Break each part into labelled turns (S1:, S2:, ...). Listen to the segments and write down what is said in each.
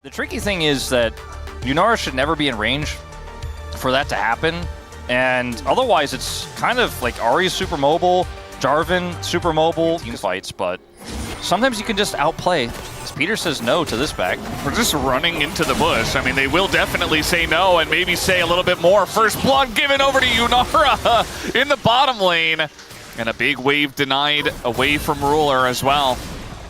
S1: The tricky thing is that Yunara should never be in range for that to happen, and otherwise it's kind of like Ahri's super mobile, Jarvan super mobile team fights, but sometimes you can just outplay. As Peter says no to this back.
S2: We're just running into the bush. I mean, they will definitely say no and maybe say a little bit more. First blood given over to Yunara in the bottom lane, and a big wave denied away from Ruler as well.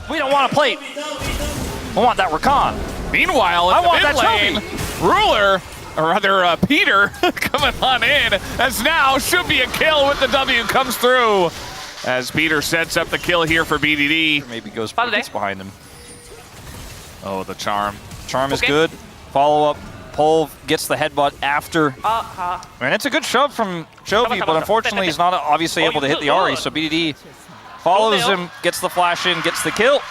S1: We don't want to play. I want that Rakan.
S2: Meanwhile, in the mid lane, Ruler, or rather Peter, coming on in, as now should be a kill with the W comes through. As Peter sets up the kill here for BDD.
S1: Maybe goes behind him.
S2: Oh, the charm.
S1: Charm is good. Follow up. Pull gets the headbutt after. And it's a good shove from Chovy, but unfortunately he's not obviously able to hit the Ahri, so BDD follows him, gets the flash in, gets the kill.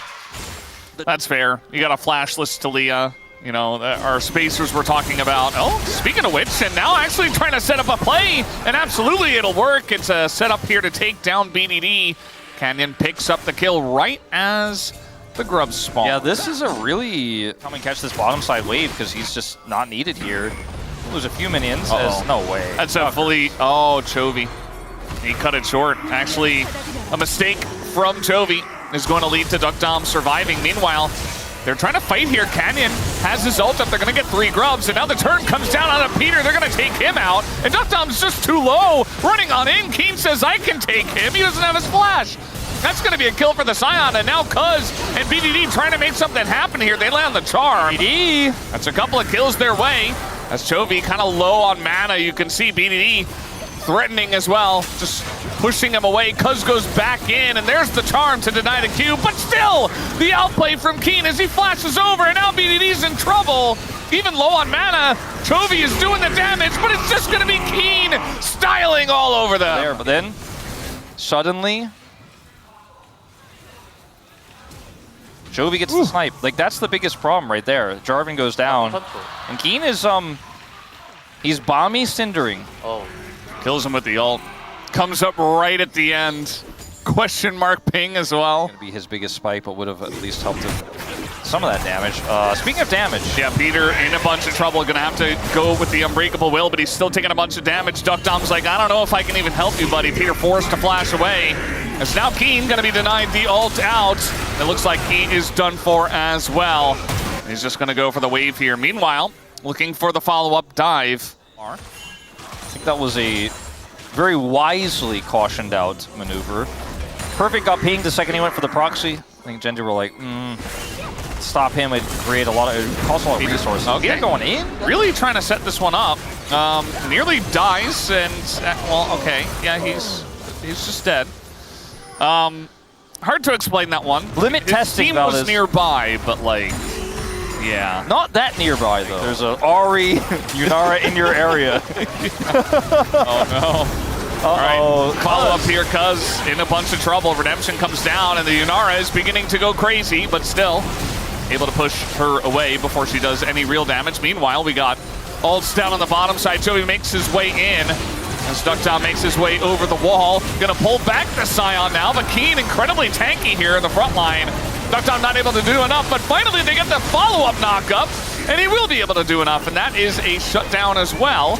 S2: That's fair. You got a flashless Talia. You know, our spacers were talking about. Oh, speaking of which, and now actually trying to set up a play, and absolutely it'll work. It's a setup here to take down BDD. Canyon picks up the kill right as the grubs spawn.
S1: Yeah, this is a really come and catch this bottom side wave because he's just not needed here. Lose a few minions. No way.
S2: That's a fully. Oh, Chovy. He cut it short. Actually, a mistake from Chovy is going to lead to Duckdom surviving. Meanwhile, they're trying to fight here. Canyon has his ult up. They're going to get 3 grubs, and now the turn comes down on Peter. They're going to take him out, and Duckdom's just too low. Running on in, Keen says, I can take him. He doesn't have his flash. That's going to be a kill for the Scion, and now Cuz and BDD trying to make something happen here. They land the charm. BDD, that's a couple of kills their way. As Chovy kind of low on mana, you can see BDD threatening as well, just pushing him away. Cuz goes back in, and there's the charm to deny the Q, but still the outplay from Keen as he flashes over, and now BDD's in trouble. Even low on mana, Chovy is doing the damage, but it's just going to be Keen styling all over them.
S1: There, but then suddenly Chovy gets the snipe. Like, that's the biggest problem right there. Jarvan goes down, and Keen is he's bomby cindering.
S2: Kills him with the ult. Comes up right at the end. Question mark ping as well.
S1: Gonna be his biggest spike, but would have at least helped him some of that damage. Speaking of damage.
S2: Yeah, Peter in a bunch of trouble. Gonna have to go with the Unbreakable Will, but he's still taking a bunch of damage. Duckdom's like, I don't know if I can even help you, buddy. Peter forced to flash away. As now Keen gonna be denied the ult out. It looks like he is done for as well. He's just gonna go for the wave here. Meanwhile, looking for the follow-up dive.
S1: I think that was a very wisely cautioned out maneuver. Perfect got pinged the second he went for the proxy. I think Gen.G were like, stop him. It create a lot of, it costs a lot of resources.
S2: Okay.
S1: They're going in.
S2: Really trying to set this one up. Nearly dies, and well, okay, yeah, he's just dead. Hard to explain that one.
S1: Limit
S2: His
S1: testing
S2: team was nearby, but like, yeah.
S1: Not that nearby though. There's a Ahri, Yunara in your area.
S2: Oh no. All right, follow up here, Cuz in a bunch of trouble. Redemption comes down, and the Yunara is beginning to go crazy, but still able to push her away before she does any real damage. Meanwhile, we got ults down on the bottom side. Chovy makes his way in as Duckdown makes his way over the wall. Gonna pull back the Scion now, but Keen incredibly tanky here in the front line. Duckdown not able to do enough, but finally they get the follow-up knock-up, and he will be able to do enough, and that is a shutdown as well,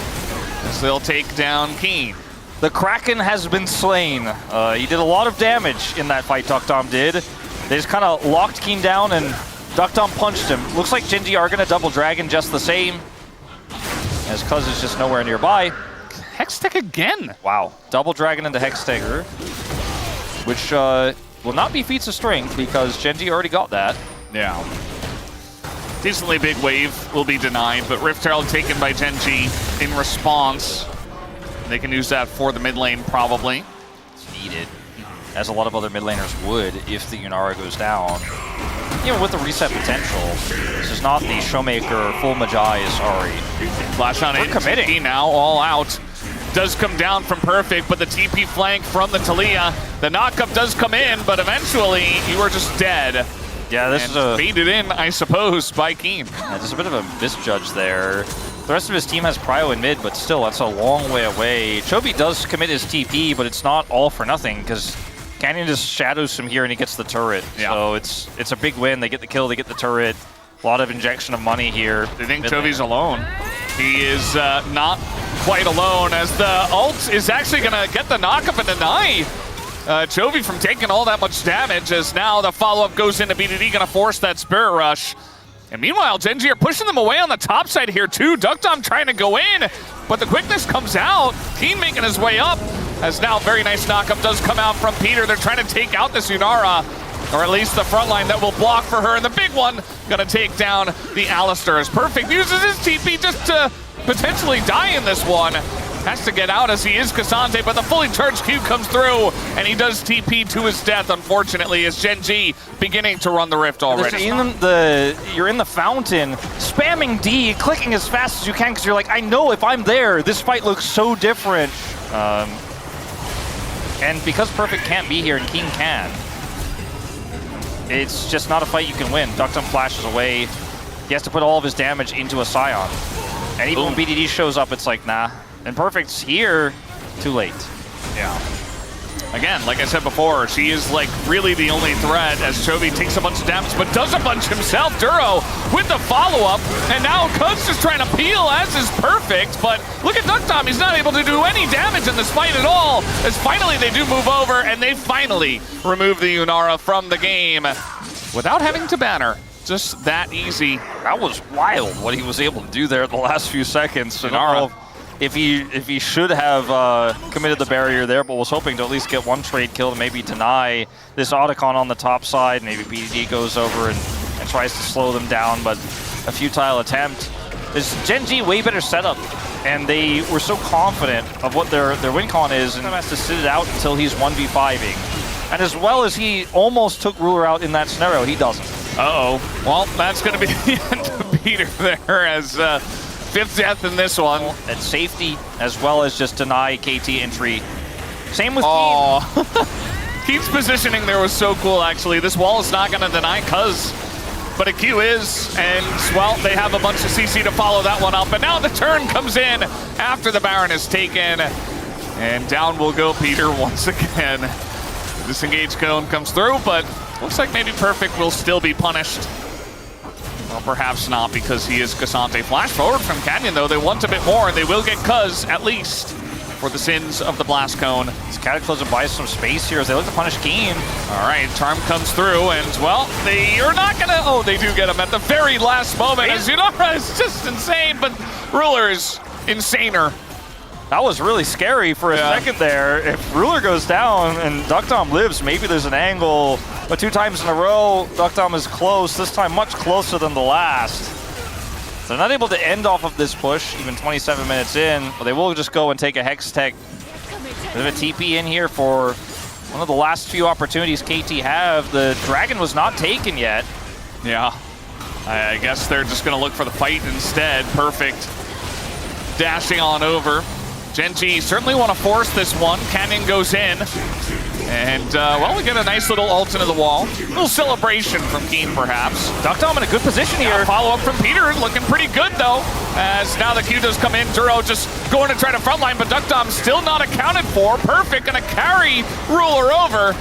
S2: as they'll take down Keen.
S1: The Kraken has been slain. He did a lot of damage in that fight, Duckdom did. They just kind of locked Keen down, and Duckdom punched him. Looks like Gen.G are going to double Dragon just the same, as Cuz is just nowhere nearby.
S2: Hextech again.
S1: Wow. Double Dragon into Hextech, which will not be feats of strength because Gen.G already got that.
S2: Yeah. Decently big wave will be denied, but Rift Herald taken by Gen.G in response. They can use that for the mid lane probably.
S1: It's needed, as a lot of other mid laners would if the Yunara goes down. Even with the reset potential, this is not the Showmaker full Magi's Ahri.
S2: Flash on it. Committing now, all out. Does come down from Perfect, but the TP flank from the Talia. The knockup does come in, but eventually you are just dead.
S1: Yeah, this is a
S2: baited in, I suppose, by Keen.
S1: Yeah, there's a bit of a misjudge there. The rest of his team has prio in mid, but still, that's a long way away. Chovy does commit his TP, but it's not all for nothing, because Canyon just shadows him here and he gets the turret. Yeah. So it's a big win. They get the kill, they get the turret. A lot of injection of money here.
S2: I think Chovy's alone. He is not quite alone, as the ult is actually going to get the knockup and deny Chovy from taking all that much damage, as now the follow-up goes into BDD, going to force that Spirit Rush. And meanwhile, Gen.G are pushing them away on the top side here too. Duckdom trying to go in, but the quickness comes out. Keen making his way up, as now very nice knockup does come out from Peter. They're trying to take out this Yunara, or at least the front line that will block for her. And the big one gonna take down the Alistar, as Perfect uses his TP just to potentially die in this one. Has to get out as he is Cassante, but the fully charged Q comes through, and he does TP to his death, unfortunately, as Gen.G beginning to run the Rift already.
S1: You're in the fountain, spamming D, clicking as fast as you can, because you're like, I know if I'm there, this fight looks so different. And because Perfect can't be here and Keen can, it's just not a fight you can win. Duckdom flashes away. He has to put all of his damage into a Scion. And even when BDD shows up, it's like, nah. And Perfect's here, too late.
S2: Yeah. Again, like I said before, she is like really the only threat, as Chovy takes a bunch of damage, but does a bunch himself. Duro with the follow-up, and now Cuz just trying to peel, as is Perfect, but look at Duckdom, he's not able to do any damage in this fight at all, as finally they do move over, and they finally remove the Yunara from the game without having to ban her. Just that easy.
S1: That was wild what he was able to do there in the last few seconds. Yunara, if he should have committed the barrier there, but was hoping to at least get one trade kill to maybe deny this Otacon on the top side. Maybe BDD goes over and tries to slow them down, but a futile attempt. This Gen.G way better setup, and they were so confident of what their win con is, and has to sit it out until he's 1v5ing. And as well as he almost took Ruler out in that scenario, he doesn't.
S2: Uh-oh. Well, that's going to be the end of Peter there, as fifth death in this one.
S1: And safety, as well as just deny KT entry. Same with
S2: Keen. Keen's positioning there was so cool, actually. This wall is not going to deny Cuz, but a Q is, and, well, they have a bunch of CC to follow that one up. And now the turn comes in after the Baron is taken, and down will go Peter once again. Disengage cone comes through, but looks like maybe Perfect will still be punished. Well, perhaps not, because he is Cassante. Flash forward from Canyon, though. They want a bit more, and they will get Cuz, at least, for the sins of the Blast Cone.
S1: This Cataclysm buys some space here as they look to punish Keen.
S2: All right, Charm comes through, and, well, they are not going to... Oh, they do get him at the very last moment, as Yunara is just insane, but Ruler is insaner.
S1: That was really scary for a second there. If Ruler goes down and Duckdom lives, maybe there's an angle. But 2 times in a row, Duckdom is close, this time much closer than the last. They're not able to end off of this push, even 27 minutes in, but they will just go and take a Hex Tech. Bit of a TP in here for one of the last few opportunities KT have. The Dragon was not taken yet.
S2: Yeah, I guess they're just gonna look for the fight instead. Perfect. Dashing on over. Gen.G certainly want to force this one. Canyon goes in. And, well, we get a nice little ult into the wall. A little celebration from Keen, perhaps.
S1: Duckdom in a good position here.
S2: Follow-up from Peter, looking pretty good, though. As now the Q does come in. Duro just going to try to frontline, but Duckdom still not accounted for. Perfect, gonna carry Ruler over.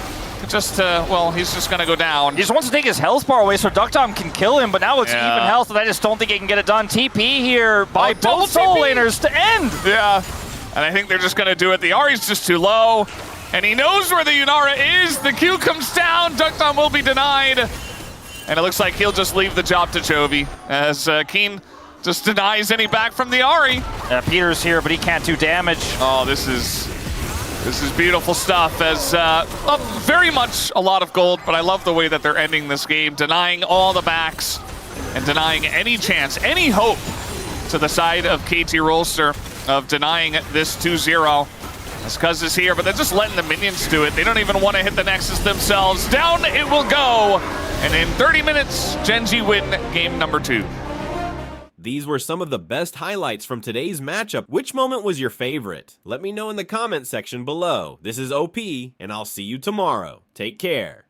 S2: Just, well, he's just gonna go down.
S1: He just wants to take his health bar away so Duckdom can kill him, but now it's even health, and I just don't think he can get it done. TP here by both soul laners to end.
S2: Yeah. And I think they're just going to do it. The Ahri's just too low. And he knows where the Yunara is. The Q comes down. Duckdom will be denied. And it looks like he'll just leave the job to Chovy, as Keen just denies any back from the Ahri.
S1: Peter's here, but he can't do damage.
S2: Oh, this is beautiful stuff, as very much a lot of gold, but I love the way that they're ending this game, denying all the backs and denying any chance, any hope to the side of KT Rolster of denying this 2-0. As Cuz is here, but they're just letting the minions do it. They don't even want to hit the Nexus themselves. Down it will go. And in 30 minutes, Gen.G win game number 2.
S3: These were some of the best highlights from today's matchup. Which moment was your favorite? Let me know in the comment section below. This is OP, and I'll see you tomorrow. Take care.